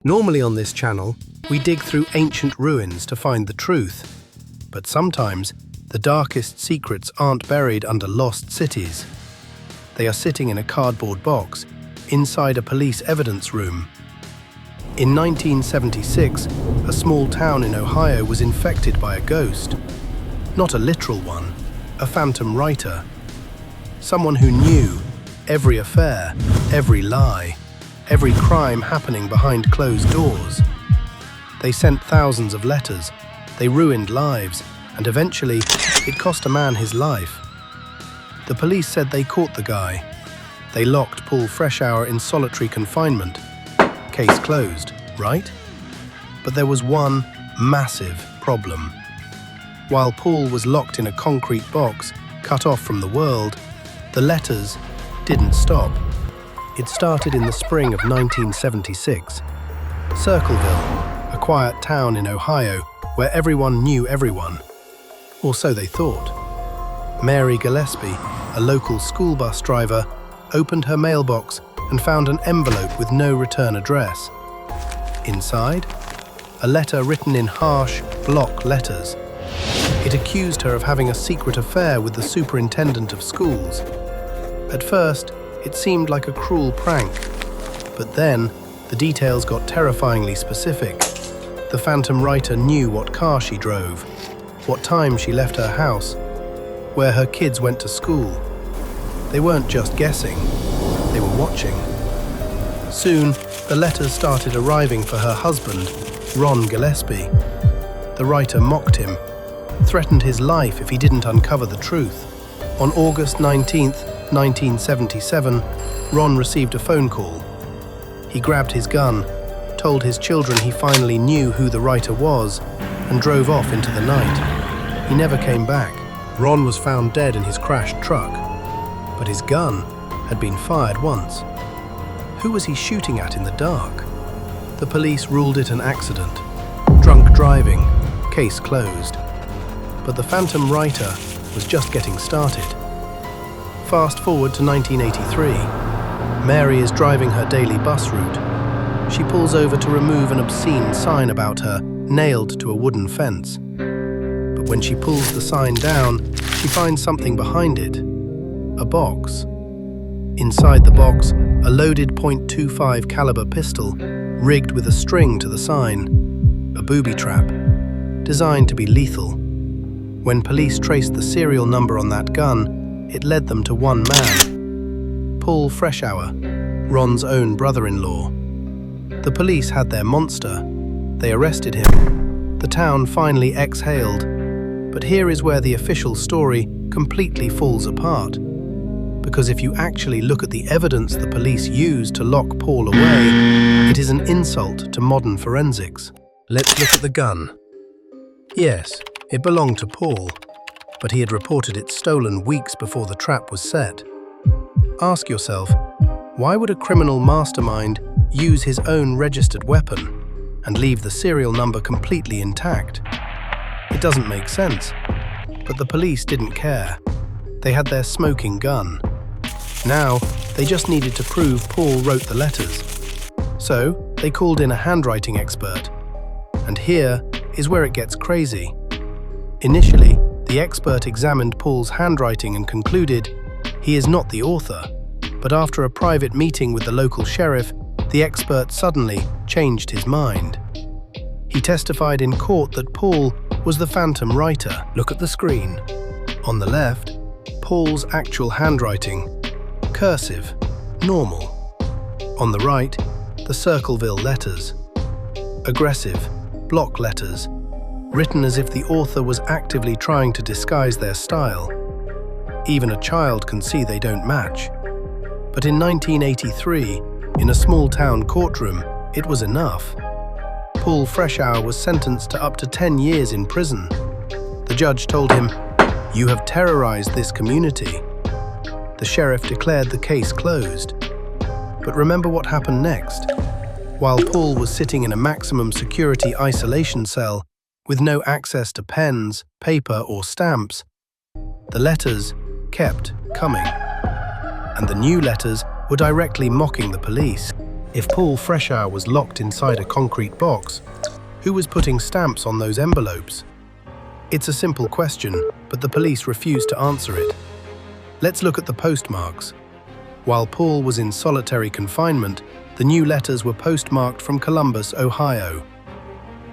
Normally on this channel, we dig through ancient ruins to find the truth. But sometimes, the darkest secrets aren't buried under lost cities. They are sitting in a cardboard box, inside a police evidence room. In 1976, a small town in Ohio was infected by a ghost. Not a literal one, a phantom writer. Someone who knew every affair, every lie, every crime happening behind closed doors. They sent thousands of letters, they ruined lives, and eventually, it cost a man his life. The police said they caught the guy. They locked Paul Freshour in solitary confinement. Case closed, right? But there was one massive problem. While Paul was locked in a concrete box, cut off from the world, the letters didn't stop. It started in the spring of 1976. Circleville, a quiet town in Ohio where everyone knew everyone. Or so they thought. Mary Gillespie, a local school bus driver, opened her mailbox and found an envelope with no return address. Inside, a letter written in harsh, block letters. It accused her of having a secret affair with the superintendent of schools. At first, it seemed like a cruel prank, but then the details got terrifyingly specific. The phantom writer knew what car she drove, what time she left her house, where her kids went to school. They weren't just guessing, they were watching. Soon, the letters started arriving for her husband, Ron Gillespie. The writer mocked him, threatened his life if he didn't uncover the truth. On August 19th, 1977, Ron received a phone call. He grabbed his gun, told his children he finally knew who the writer was, and drove off into the night. He never came back. Ron was found dead in his crashed truck, but his gun had been fired once. Who was he shooting at in the dark? The police ruled it an accident. Drunk driving, case closed. But the phantom writer was just getting started. Fast forward to 1983. Mary is driving her daily bus route. She pulls over to remove an obscene sign about her, nailed to a wooden fence. But when she pulls the sign down, she finds something behind it. A box. Inside the box, a loaded .25 caliber pistol, rigged with a string to the sign. A booby trap, designed to be lethal. When police traced the serial number on that gun, it led them to one man, Paul Freshour, Ron's own brother-in-law. The police had their monster. They arrested him. The town finally exhaled. But here is where the official story completely falls apart. Because if you actually look at the evidence the police used to lock Paul away, it is an insult to modern forensics. Let's look at the gun. Yes, it belonged to Paul, but he had reported it stolen weeks before the trap was set. Ask yourself, why would a criminal mastermind use his own registered weapon and leave the serial number completely intact? It doesn't make sense. But the police didn't care. They had their smoking gun. Now, they just needed to prove Paul wrote the letters. So, they called in a handwriting expert. And here is where it gets crazy. Initially, the expert examined Paul's handwriting and concluded he is not the author. But after a private meeting with the local sheriff, the expert suddenly changed his mind. He testified in court that Paul was the phantom writer. Look at the screen. On the left, Paul's actual handwriting, cursive, normal. On the right, the Circleville letters, aggressive, block letters, written as if the author was actively trying to disguise their style. Even a child can see they don't match. But in 1983, in a small-town courtroom, it was enough. Paul Freshour was sentenced to up to 10 years in prison. The judge told him, "You have terrorized this community." The sheriff declared the case closed. But remember what happened next? While Paul was sitting in a maximum security isolation cell, with no access to pens, paper, or stamps, the letters kept coming. And the new letters were directly mocking the police. If Paul Freshour was locked inside a concrete box, who was putting stamps on those envelopes? It's a simple question, but the police refuse to answer it. Let's look at the postmarks. While Paul was in solitary confinement, the new letters were postmarked from Columbus, Ohio.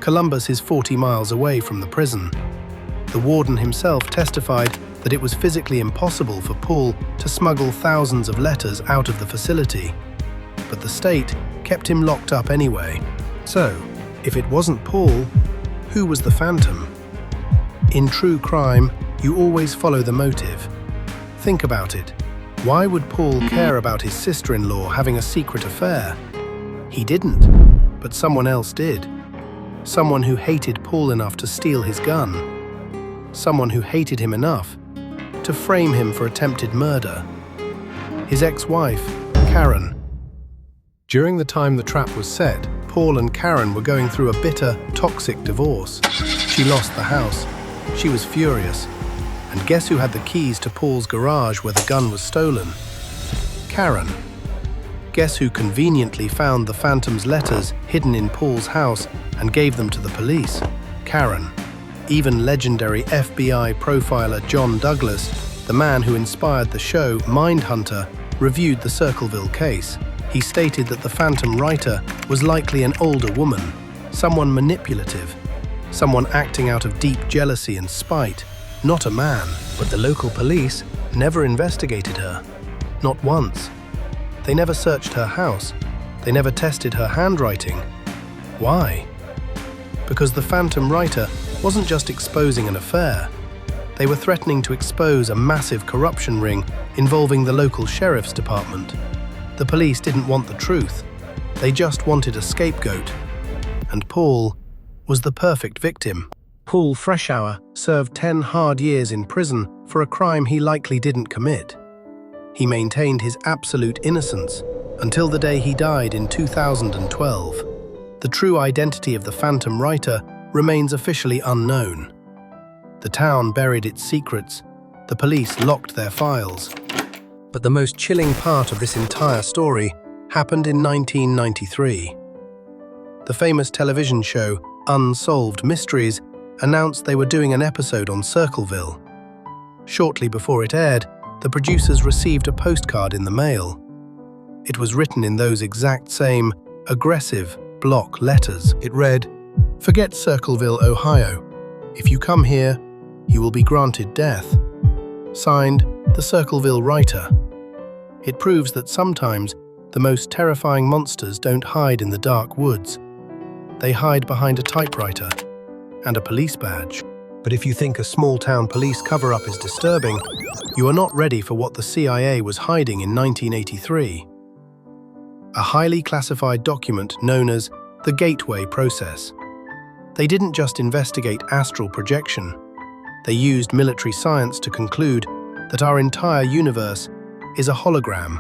Columbus is 40 miles away from the prison. The warden himself testified that it was physically impossible for Paul to smuggle thousands of letters out of the facility. But the state kept him locked up anyway. So, if it wasn't Paul, who was the phantom? In true crime, you always follow the motive. Think about it. Why would Paul care about his sister-in-law having a secret affair? He didn't, but someone else did. Someone who hated Paul enough to steal his gun. Someone who hated him enough to frame him for attempted murder. His ex-wife, Karen. During the time the trap was set, Paul and Karen were going through a bitter, toxic divorce. She lost the house. She was furious. And guess who had the keys to Paul's garage where the gun was stolen? Karen. Guess who conveniently found the phantom's letters hidden in Paul's house and gave them to the police? Karen. Even legendary FBI profiler John Douglas, the man who inspired the show Mindhunter, reviewed the Circleville case. He stated that the phantom writer was likely an older woman, someone manipulative, someone acting out of deep jealousy and spite, not a man. But the local police never investigated her, not once. They never searched her house. They never tested her handwriting. Why? Because the phantom writer wasn't just exposing an affair. They were threatening to expose a massive corruption ring involving the local sheriff's department. The police didn't want the truth. They just wanted a scapegoat. And Paul was the perfect victim. Paul Freshour served 10 hard years in prison for a crime he likely didn't commit. He maintained his absolute innocence until the day he died in 2012. The true identity of the phantom writer remains officially unknown. The town buried its secrets. The police locked their files. But the most chilling part of this entire story happened in 1993. The famous television show Unsolved Mysteries announced they were doing an episode on Circleville. Shortly before it aired, the producers received a postcard in the mail. It was written in those exact same, aggressive, block letters. It read, "Forget Circleville, Ohio. If you come here, you will be granted death. Signed, the Circleville writer." It proves that sometimes the most terrifying monsters don't hide in the dark woods. They hide behind a typewriter and a police badge. But if you think a small-town police cover-up is disturbing, you are not ready for what the CIA was hiding in 1983. A highly classified document known as the Gateway Process. They didn't just investigate astral projection. They used military science to conclude that our entire universe is a hologram